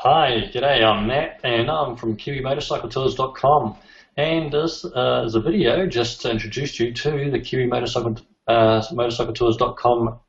Hi, g'day, I'm Matt and I'm from KiwiMotorcycleTours.com, and this is a video just to introduce you to the KiwiMotorcycleTours.com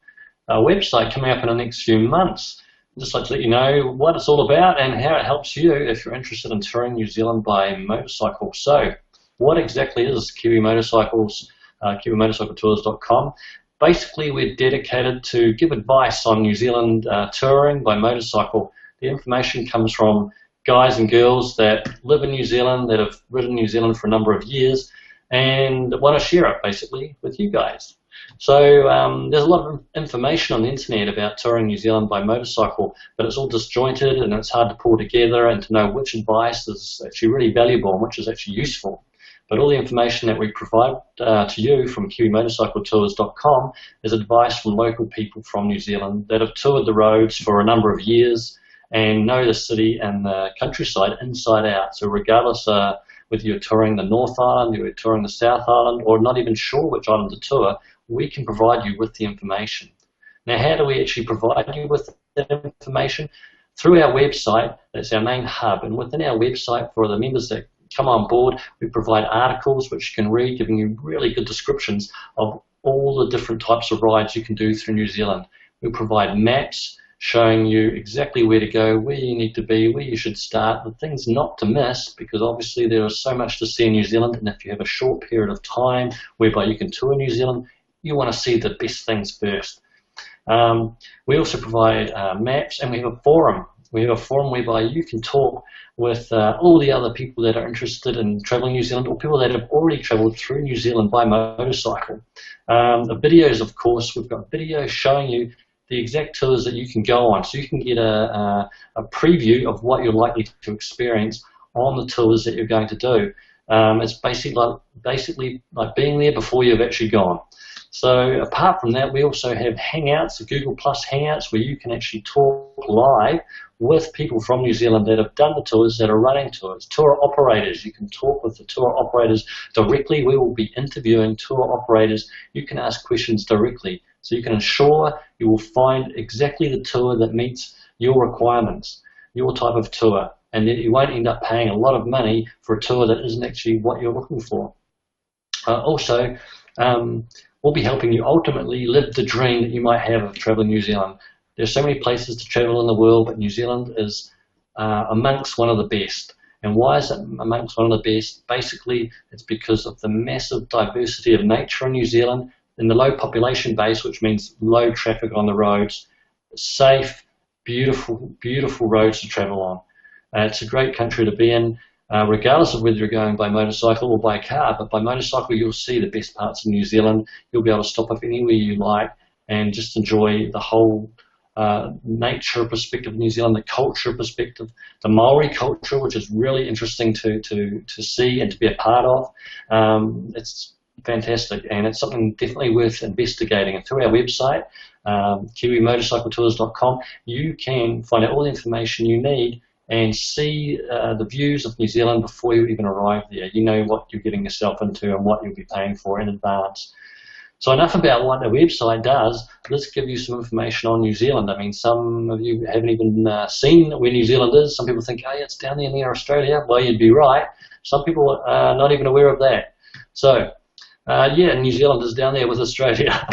website coming up in the next few months. I'd just like to let you know what it's all about and how it helps you if you're interested in touring New Zealand by motorcycle. So, what exactly is KiwiMotorcycleTours.com? Basically, we're dedicated to give advice on New Zealand touring by motorcycle. The information comes from guys and girls that live in New Zealand, that have ridden New Zealand for a number of years, and want to share it basically with you guys. So there's a lot of information on the internet about touring New Zealand by motorcycle, but it's all disjointed and it's hard to pull together and to know which advice is actually really valuable and which is actually useful. But all the information that we provide to you from KiwiMotorcycleTours.com is advice from local people from New Zealand that have toured the roads for a number of years and know the city and the countryside inside out. So regardless whether you're touring the North Island, you're touring the South Island, or not even sure which island to tour, we can provide you with the information. Now, how do we actually provide you with that information? Through our website. That's our main hub, and within our website, for the members that come on board, we provide articles which you can read, giving you really good descriptions of all the different types of rides you can do through New Zealand. We provide maps showing you exactly where to go, where you need to be, where you should start, the things not to miss, because obviously there is so much to see in New Zealand, and if you have a short period of time whereby you can tour New Zealand, you want to see the best things first. We also provide maps, and we have a forum. We have a forum whereby you can talk with all the other people that are interested in traveling New Zealand, or people that have already traveled through New Zealand by motorcycle. The videos, of course, we've got videos showing you the exact tours that you can go on, so you can get a preview of what you're likely to experience on the tours that you're going to do. It's basically like being there before you've actually gone. So apart from that, we also have Hangouts, the Google Plus Hangouts, where you can actually talk live with people from New Zealand that have done the tours, that are running tours. Tour operators, you can talk with the tour operators directly. We will be interviewing tour operators. You can ask questions directly, so you can ensure you will find exactly the tour that meets your requirements, your type of tour, and that you won't end up paying a lot of money for a tour that isn't actually what you're looking for. Also, we'll be helping you ultimately live the dream that you might have of traveling New Zealand. There's so many places to travel in the world, but New Zealand is amongst one of the best. And why is it amongst one of the best? Basically, it's because of the massive diversity of nature in New Zealand, in the low population base, which means low traffic on the roads, safe, beautiful, beautiful roads to travel on. It's a great country to be in, regardless of whether you're going by motorcycle or by car. But by motorcycle, you'll see the best parts of New Zealand. You'll be able to stop off anywhere you like and just enjoy the whole nature perspective of New Zealand, the culture perspective, the Maori culture, which is really interesting to see and to be a part of. It's fantastic, and it's something definitely worth investigating. And through our website, KiwiMotorcycleTours.com, you can find out all the information you need and see the views of New Zealand before you even arrive there. You know what you're getting yourself into and what you'll be paying for in advance. So enough about what the website does. Let's give you some information on New Zealand. I mean, some of you haven't even seen where New Zealand is. Some people think, oh, yeah, it's down there near Australia. Well, you'd be right. Some people are not even aware of that. So, yeah, New Zealand is down there with Australia.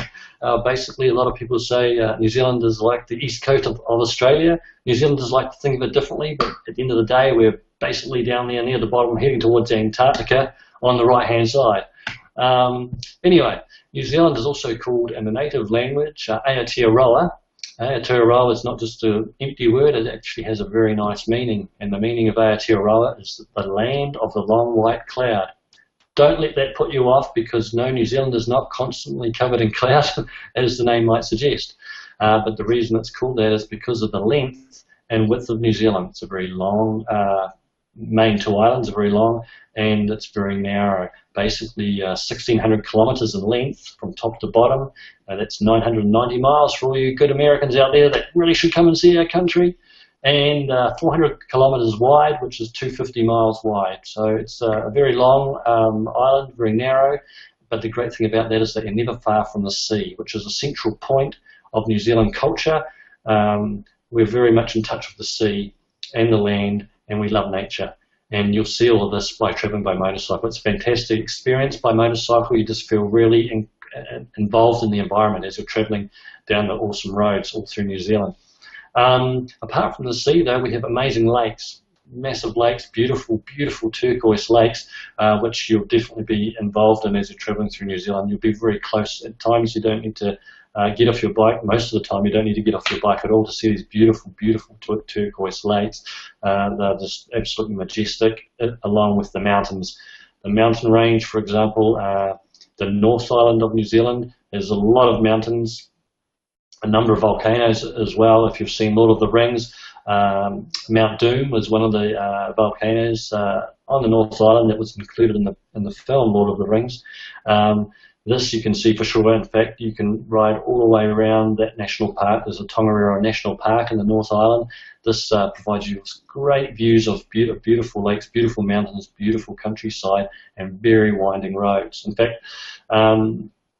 Basically, a lot of people say New Zealand is like the east coast of Australia. New Zealanders like to think of it differently, but at the end of the day, we're basically down there near the bottom, heading towards Antarctica on the right-hand side. Anyway, New Zealand is also called, in the native language, Aotearoa. Aotearoa is not just an empty word, it actually has a very nice meaning. And the meaning of Aotearoa is the land of the long white cloud. Don't let that put you off, because no, New Zealand is not constantly covered in cloud, as the name might suggest. But the reason it's called that is because of the length and width of New Zealand. It's a very long, main two islands are very long, and it's very narrow. Basically 1,600 kilometres in length from top to bottom. That's 990 miles for all you good Americans out there that really should come and see our country. And 400 kilometres wide, which is 250 miles wide. So it's a very long island, very narrow, but the great thing about that is that you're never far from the sea, which is a central point of New Zealand culture. We're very much in touch with the sea. and the land, and we love nature. And you'll see all of this by traveling by motorcycle. It's a fantastic experience by motorcycle. You just feel really involved in the environment as you're traveling down the awesome roads all through New Zealand. Apart from the sea, though, we have amazing lakes, massive lakes, beautiful, beautiful turquoise lakes, which you'll definitely be involved in as you're traveling through New Zealand. You'll be very close. At times you don't need to get off your bike. Most of the time you don't need to get off your bike at all to see these beautiful, beautiful turquoise lakes. They're just absolutely majestic, along with the mountains. The mountain range, for example, the North Island of New Zealand, there's a lot of mountains, a number of volcanoes as well. If you've seen Lord of the Rings, Mount Doom was one of the volcanoes on the North Island that was included in the film Lord of the Rings. This you can see for sure. In fact, you can ride all the way around that national park. There's a Tongariro National Park in the North Island. This provides you with great views of beautiful lakes, beautiful mountains, beautiful countryside, and very winding roads. In fact,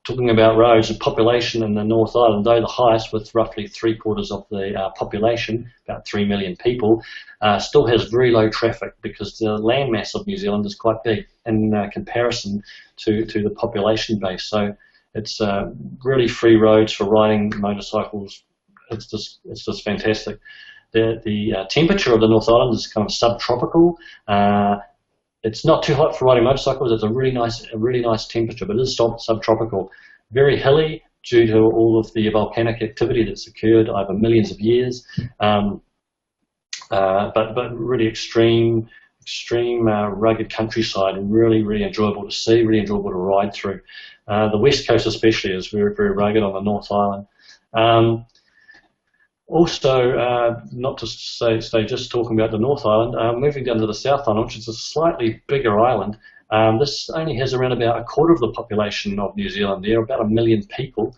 talking about roads, the population in the North Island, though the highest with roughly 3/4 of the population, about 3 million people, still has very low traffic because the landmass of New Zealand is quite big in comparison to the population base. So it's really free roads for riding motorcycles. It's just fantastic. The temperature of the North Island is kind of subtropical. It's not too hot for riding motorcycles. It's a really nice temperature, but it is subtropical. Very hilly due to all of the volcanic activity that's occurred over millions of years, but really extreme rugged countryside, and really enjoyable to see, really enjoyable to ride through. The west coast especially is very rugged on the North Island. Also, not to stay just talking about the North Island, moving down to the South Island, which is a slightly bigger island. This only has around about 1/4 of the population of New Zealand there, about 1 million people.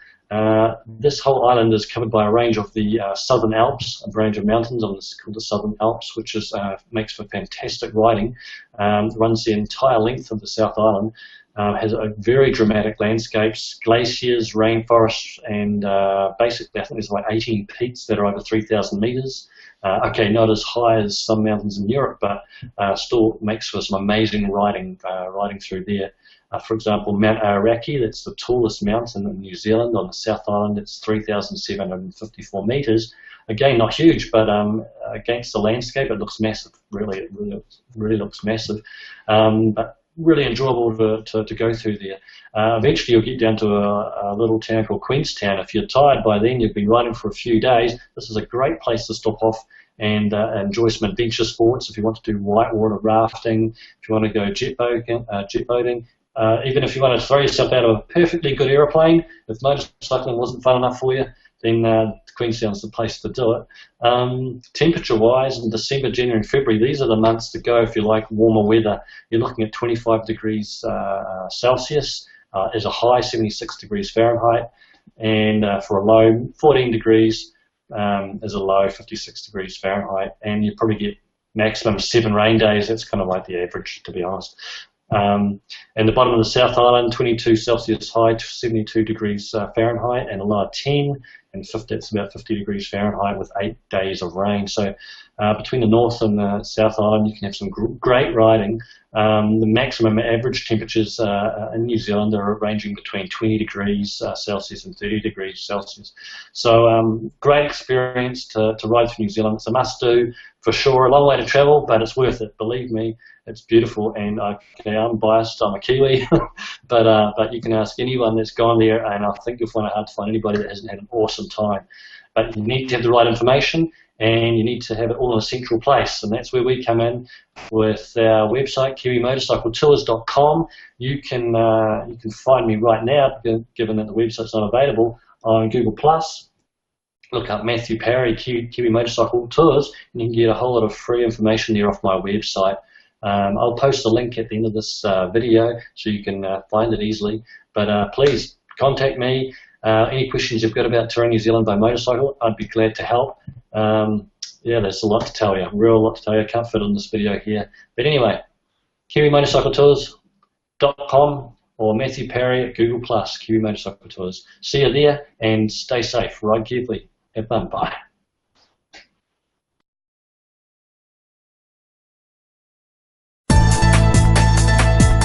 This whole island is covered by a range of the Southern Alps, a range of mountains called the Southern Alps, which makes for fantastic riding. Runs the entire length of the South Island. Has a very dramatic landscapes, glaciers, rainforests, and basically I think there's like 18 peaks that are over 3,000 meters. Okay, not as high as some mountains in Europe, but still makes for some amazing riding through there. For example, Mount Aoraki, that's the tallest mountain in New Zealand on the South Island. It's 3,754 meters. Again, not huge, but against the landscape, it looks massive. It really looks massive. But really enjoyable to go through there. Eventually you'll get down to a little town called Queenstown. If you're tired by then, you've been riding for a few days, this is a great place to stop off and enjoy some adventure sports. If you want to do whitewater rafting, if you want to go jet boating, even if you want to throw yourself out of a perfectly good aeroplane, if motorcycling wasn't fun enough for you, then Queenstown's the place to do it. Temperature-wise, in December, January and February, these are the months to go if you like warmer weather. You're looking at 25 degrees Celsius as a high, 76 degrees Fahrenheit, and for a low, 14 degrees as a low, 56 degrees Fahrenheit, and you probably get maximum 7 rain days. That's kind of like the average, to be honest. And the bottom of the South Island, 22 Celsius high, 72 degrees Fahrenheit, and a low of 10, and it's about 50 degrees Fahrenheit with 8 days of rain. So between the North and the South Island, you can have some great riding. The maximum average temperatures in New Zealand are ranging between 20 degrees Celsius and 30 degrees Celsius. So great experience to ride through New Zealand. It's a must-do for sure. A long way to travel, but it's worth it. Believe me, it's beautiful. And I'm biased. I'm a Kiwi, but you can ask anyone that's gone there, and I think you'll find it hard to find anybody that hasn't had an awesome time. But you need to have the right information, and you need to have it all in a central place, and that's where we come in with our website, kiwimotorcycletours.com. You can find me right now, given that the website's not available, on Google+. Look up Matthew Parry, Kiwi Motorcycle Tours, and you can get a whole lot of free information there off my website. I'll post a link at the end of this video so you can find it easily. But please contact me. Any questions you've got about touring New Zealand by motorcycle, I'd be glad to help. Yeah, there's a lot to tell you, real lot to tell you. I can't fit on this video here. But anyway, kiwimotorcycletours.com or Matthew Parry at Google+, Kiwi Motorcycle Tours. See you there and stay safe. Ride carefully. Have fun. Bye.